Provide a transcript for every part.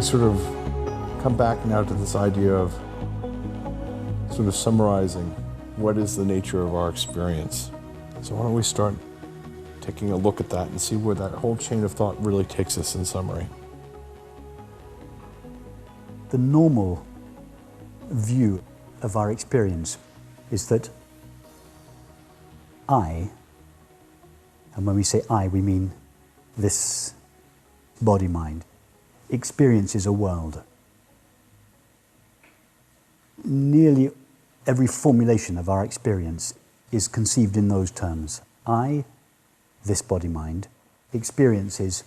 sort of come back now to this idea of sort of summarizing what is the nature of our experience. So why don't we start taking a look at that and see where that whole chain of thought really takes us in summary. The normal view of our experience is that I, and when we say I, we mean this body-mind, experiences a world. Nearly every formulation of our experience is conceived in those terms. I, this body-mind, experiences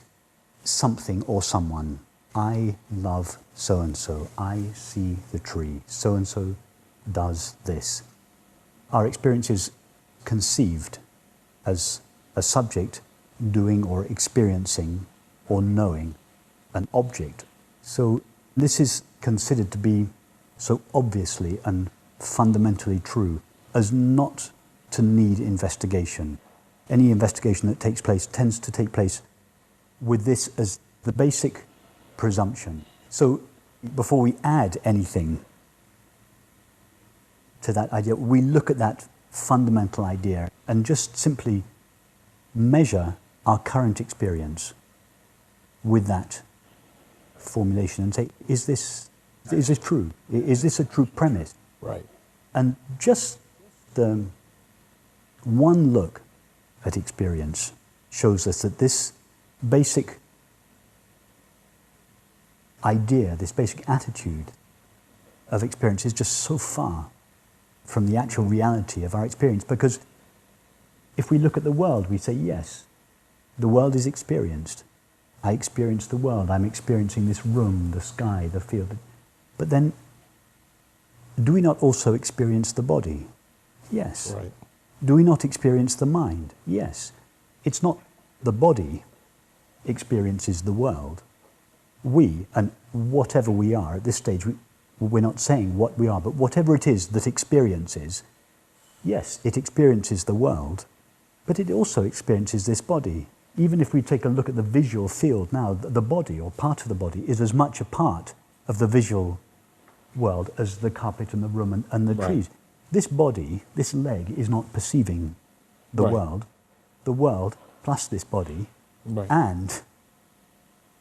something or someone. I love so-and-so. I see the tree. So-and-so does this. Our experience is conceived as a subject doing or experiencing or knowing an object. So this is considered to be so obviously and fundamentally true as not to need investigation. Any investigation that takes place tends to take place with this as the basic presumption. So before we add anything to that idea, we look at that fundamental idea and just simply measure our current experience with that formulation and say, is this true? Is this a true premise? Right. And just the one look at experience shows us that this basic idea, this basic attitude of experience is just so far from the actual reality of our experience. Because if we look at the world, we say, yes, the world is experienced. I experience the world. I'm experiencing this room, the sky, the field. But then, do we not also experience the body? Yes. Right. Do we not experience the mind? Yes. It's not the body experiences the world. We, and whatever we are at this stage, we're not saying what we are, but whatever it is that experiences, yes, it experiences the world, but it also experiences this body. Even if we take a look at the visual field now, the body, or part of the body, is as much a part of the visual world as the carpet and the room and the trees. This body, this leg, is not perceiving the world. The world, plus this body, and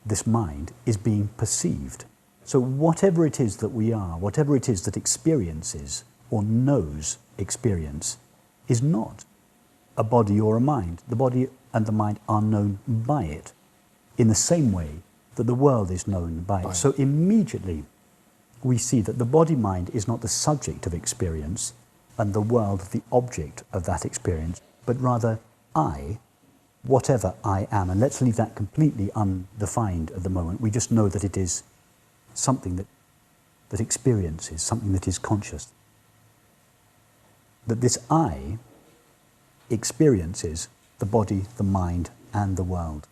this mind, is being perceived. So whatever it is that we are, whatever it is that experiences or knows experience, is not a body or a mind. The body and the mind are known by it, in the same way that the world is known by it. So immediately we see that the body-mind is not the subject of experience and the world the object of that experience, but rather I, whatever I am. And let's leave that completely undefined at the moment. We just know that it is something that experiences, something that is conscious. That this I experiences the body, the mind, and the world.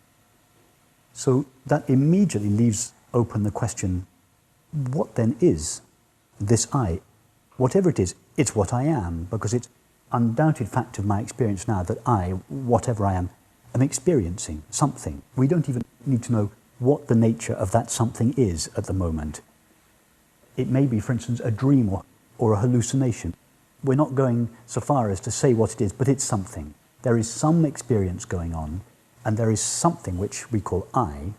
So that immediately leaves open the question, what then is this I? Whatever it is, it's what I am, because it's undoubted fact of my experience now that I, whatever I am experiencing something. We don't even need to know what the nature of that something is at the moment. It may be, for instance, a dream or a hallucination. We're not going so far as to say what it is, but it's something. There is some experience going on, and there is something which we call I,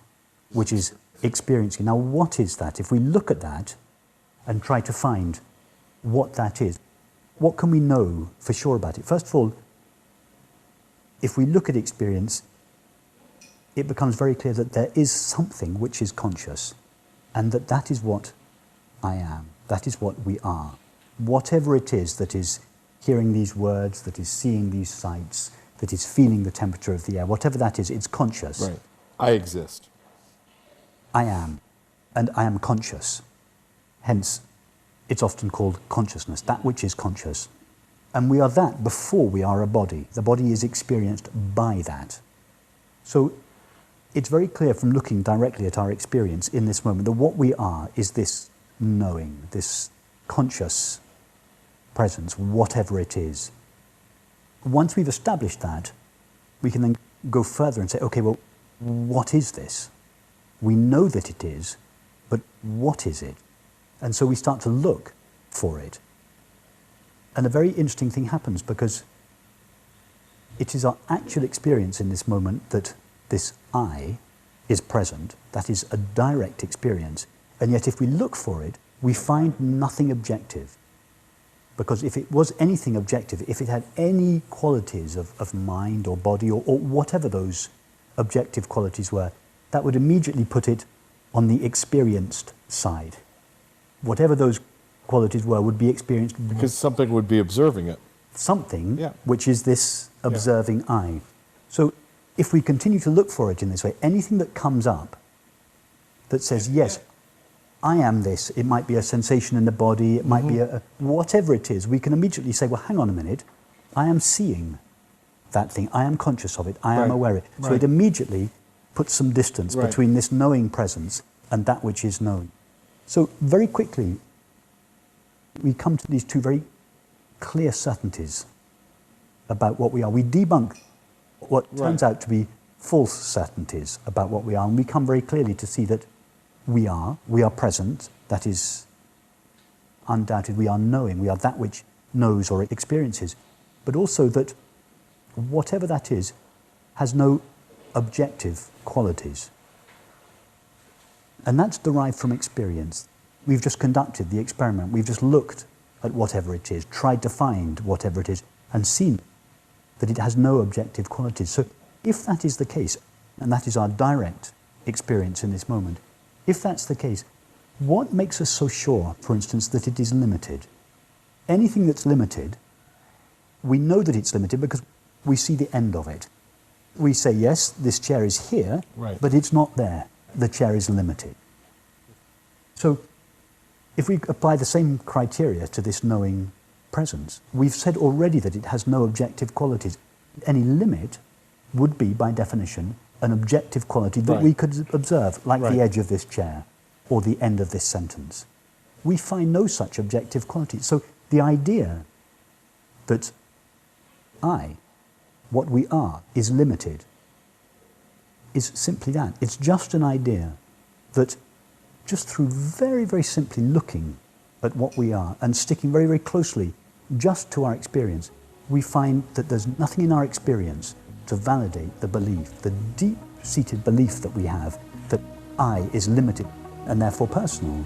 which is experiencing. Now, what is that? If we look at that and try to find what that is, what can we know for sure about it? First of all, if we look at experience, it becomes very clear that there is something which is conscious, and that is what I am. That is what we are. Whatever it is that is hearing these words, that is seeing these sights, that is feeling the temperature of the air, whatever that is, it's conscious. Right. I exist. I am, and I am conscious. Hence, it's often called consciousness, that which is conscious. And we are that before we are a body. The body is experienced by that. So it's very clear from looking directly at our experience in this moment that what we are is this knowing, this conscious presence, whatever it is. Once we've established that, we can then go further and say, okay, well, what is this? We know that it is, but what is it? And so we start to look for it. And a very interesting thing happens, because it is our actual experience in this moment that this I is present. That is a direct experience. And yet if we look for it, we find nothing objective. Because if it was anything objective, if it had any qualities of mind or body or whatever those objective qualities were, that would immediately put it on the experienced side. Whatever those qualities were would be experienced. Because something would be observing it. Something, Yeah. which is this observing I. So if we continue to look for it in this way, anything that comes up that says, yes, I am this, it might be a sensation in the body, it might be whatever it is, we can immediately say, well, hang on a minute, I am seeing that thing, I am conscious of it, I am aware of it. So it immediately puts some distance between this knowing presence and that which is known. So very quickly, we come to these two very clear certainties about what we are. We debunk what turns out to be false certainties about what we are, and we come very clearly to see that we are present, that is undoubted, we are knowing, we are that which knows or experiences, but also that whatever that is has no objective qualities. And that's derived from experience. We've just conducted the experiment, we've just looked at whatever it is, tried to find whatever it is, and seen that it has no objective qualities. So if that is the case, and that is our direct experience in this moment, if that's the case, what makes us so sure, for instance, that it is limited? Anything that's limited, we know that it's limited because we see the end of it. We say, yes, this chair is here, but it's not there. The chair is limited. So if we apply the same criteria to this knowing presence, we've said already that it has no objective qualities. Any limit would be, by definition, an objective quality that we could observe, like the edge of this chair or the end of this sentence. We find no such objective quality. So the idea that I, what we are, is limited is simply that. It's just an idea that just through very, very simply looking at what we are and sticking very, very closely just to our experience, we find that there's nothing in our experience to validate the belief, the deep-seated belief that we have that I is limited and therefore personal.